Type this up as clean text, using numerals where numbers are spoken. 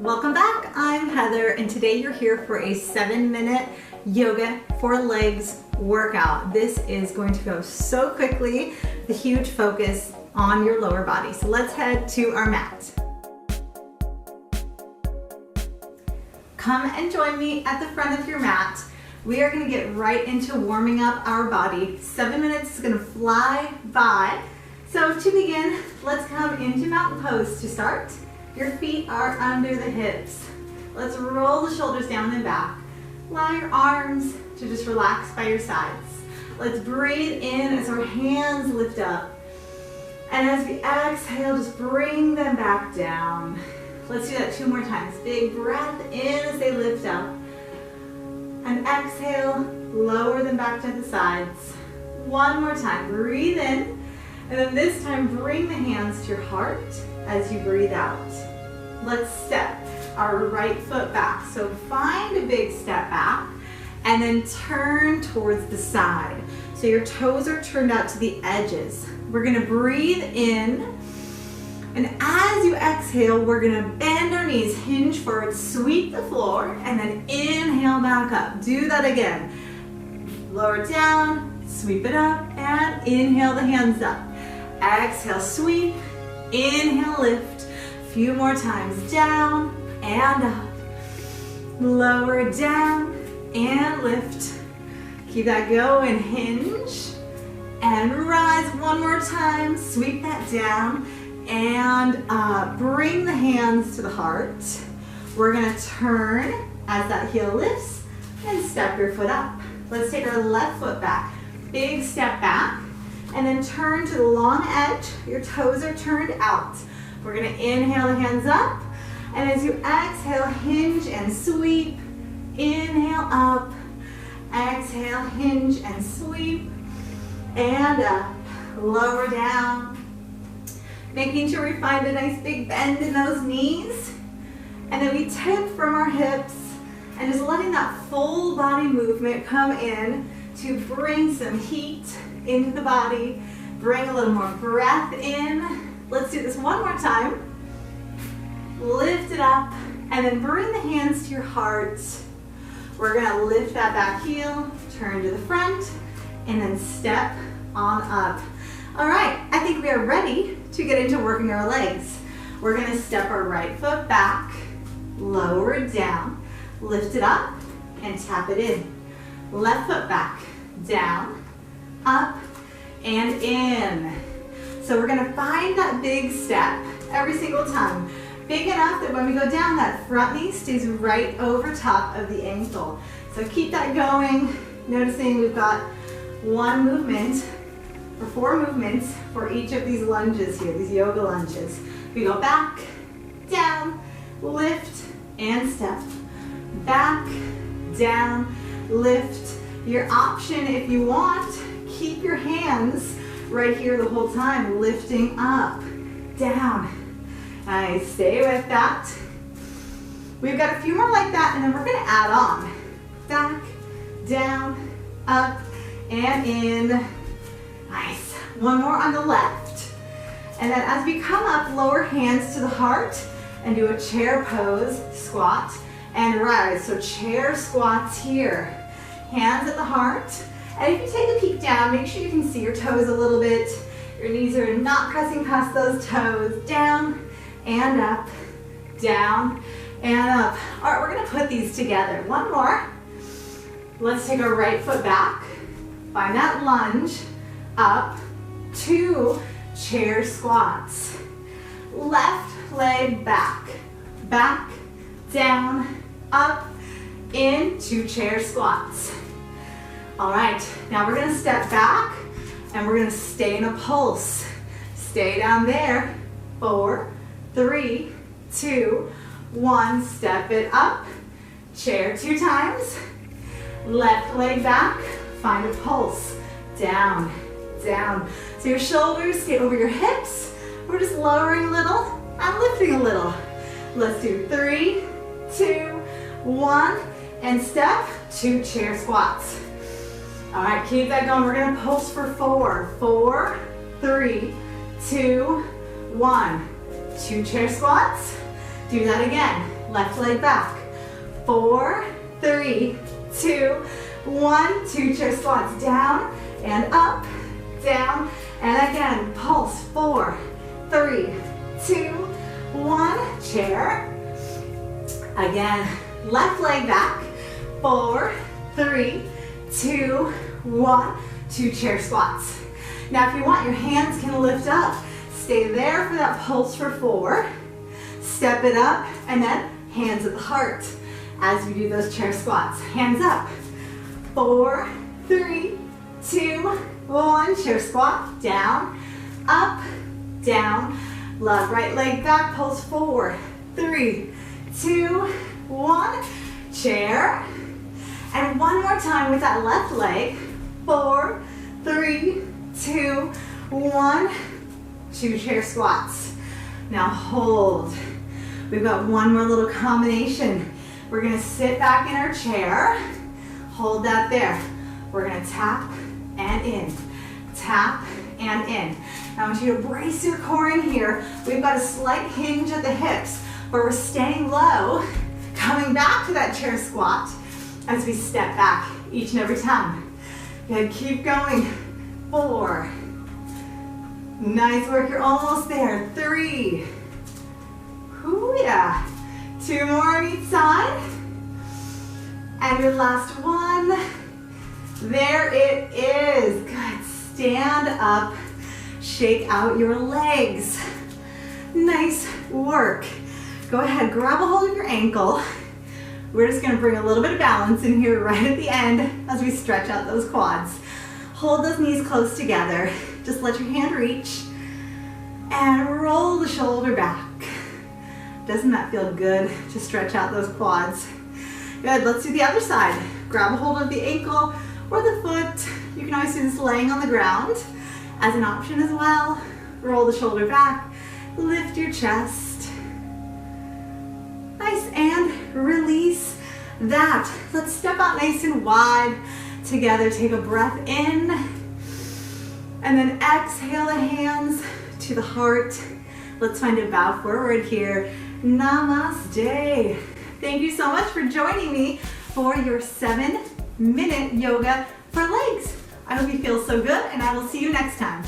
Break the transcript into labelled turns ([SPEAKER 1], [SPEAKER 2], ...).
[SPEAKER 1] Welcome back. I'm Heather, and today you're here for a 7-minute yoga for legs workout. This is going to go so quickly, the huge focus on your lower body. So let's head to our mat. Come and join me at the front of your mat. We are going to get right into warming up our body. 7 minutes is going to fly by. So to begin, let's come into mountain pose to start. Your feet are under the hips. Let's roll the shoulders down and back. Allow your arms to just relax by your sides. Let's breathe in as our hands lift up. And as we exhale, just bring them back down. Let's do that 2 more times. Big breath in as they lift up. And exhale, lower them back to the sides. 1 more time. Breathe in. And then this time, bring the hands to your heart as you breathe out. Let's step our right foot back. So find a big step back and then turn towards the side. So your toes are turned out to the edges. We're gonna breathe in, and as you exhale, we're gonna bend our knees, hinge forward, sweep the floor, and then inhale back up. Do that again. Lower it down, sweep it up, and inhale the hands up. Exhale, sweep, inhale, lift. A few more times, down and up. Lower down and lift. Keep that going, hinge and rise. 1 more time, sweep that down and up. Bring the hands to the heart. We're gonna turn as that heel lifts and step your foot up. Let's take our left foot back. Big step back. And then turn to the long edge. Your toes are turned out. We're gonna inhale the hands up. And as you exhale, hinge and sweep. Inhale up. Exhale, hinge and sweep. And up. Lower down. Making sure we find a nice big bend in those knees. And then we tip from our hips. And just letting that full body movement come in to bring some heat into the body. Bring a little more breath in. Let's do this 1 more time. Lift it up and then bring the hands to your heart. We're gonna lift that back heel, turn to the front, and then step on up. All right, I think we are ready to get into working our legs. We're gonna step our right foot back, lower it down, lift it up, and tap it in. Left foot back, down, up, and in. So we're gonna find that big step every single time. Big enough that when we go down, that front knee stays right over top of the ankle. So keep that going. Noticing we've got 1 movement, or 4 movements for each of these lunges here, these yoga lunges. We go back, down, lift, and step. Back, down, lift. Your option, if you want, keep your hands right here the whole time, lifting up, down. Nice, stay with that. We've got a few more like that, and then we're gonna add on. Back, down, up, and in. Nice. 1 more on the left. And then as we come up, lower hands to the heart and do a chair pose, squat, and rise. So chair squats here. Hands at the heart. And if you take a peek down, make sure you can see your toes a little bit. Your knees are not pressing past those toes. Down and up, down and up. All right, we're gonna put these together. 1 more. Let's take our right foot back. Find that lunge, up, 2 chair squats. Left leg back, back, down, up, into chair squats. All right, now we're gonna step back and we're gonna stay in a pulse. Stay down there. 4, 3, 2, 1. Step it up. Chair 2 times. Left leg back. Find a pulse. Down, down. So your shoulders stay over your hips. We're just lowering a little and lifting a little. Let's do 3, 2, 1, and step 2 chair squats. All right, keep that going. We're gonna pulse for 4. 4, 3, 2, 1. 2 chair squats. Do that again. left leg back. 4, 3, 2, 1. 2 chair squats, down and up, down, and again, pulse. 4, 3, 2, 1. Chair. Again, left leg back. 4, 3, 2, 1. 2 chair squats. Now if you want, your hands can lift up. Stay there for that pulse for 4. Step it up, and then hands at the heart as we do those chair squats. Hands up. 4, 3, 2, 1. Chair squat. Down, up, down. Left right leg back. Pulse. 4, 3, 2, 1. Chair. And one more time with that left leg. 4, 3, 2, 1. 2 chair squats. Now hold. We've got one more little combination. We're gonna sit back in our chair. Hold that there. We're gonna tap and in. Tap and in. Now I want you to brace your core in here. We've got a slight hinge at the hips, but we're staying low, coming back to that chair squat as we step back each and every time. Good, keep going. 4. Nice work, you're almost there. 3. Ooh, yeah. 2 more on each side. And your last one. There it is. Good, stand up. Shake out your legs. Nice work. Go ahead, grab a hold of your ankle. We're just gonna bring a little bit of balance in here right at the end as we stretch out those quads. Hold those knees close together. Just let your hand reach and roll the shoulder back. Doesn't that feel good to stretch out those quads? Good, let's do the other side. Grab a hold of the ankle or the foot. You can always do this laying on the ground as an option as well. Roll the shoulder back, lift your chest. Nice, and release that. Let's step out nice and wide together. Take a breath in, and then exhale the hands to the heart. Let's find a bow forward here. Namaste. Thank you so much for joining me for your 7-minute yoga for legs. I hope you feel so good, and I will see you next time.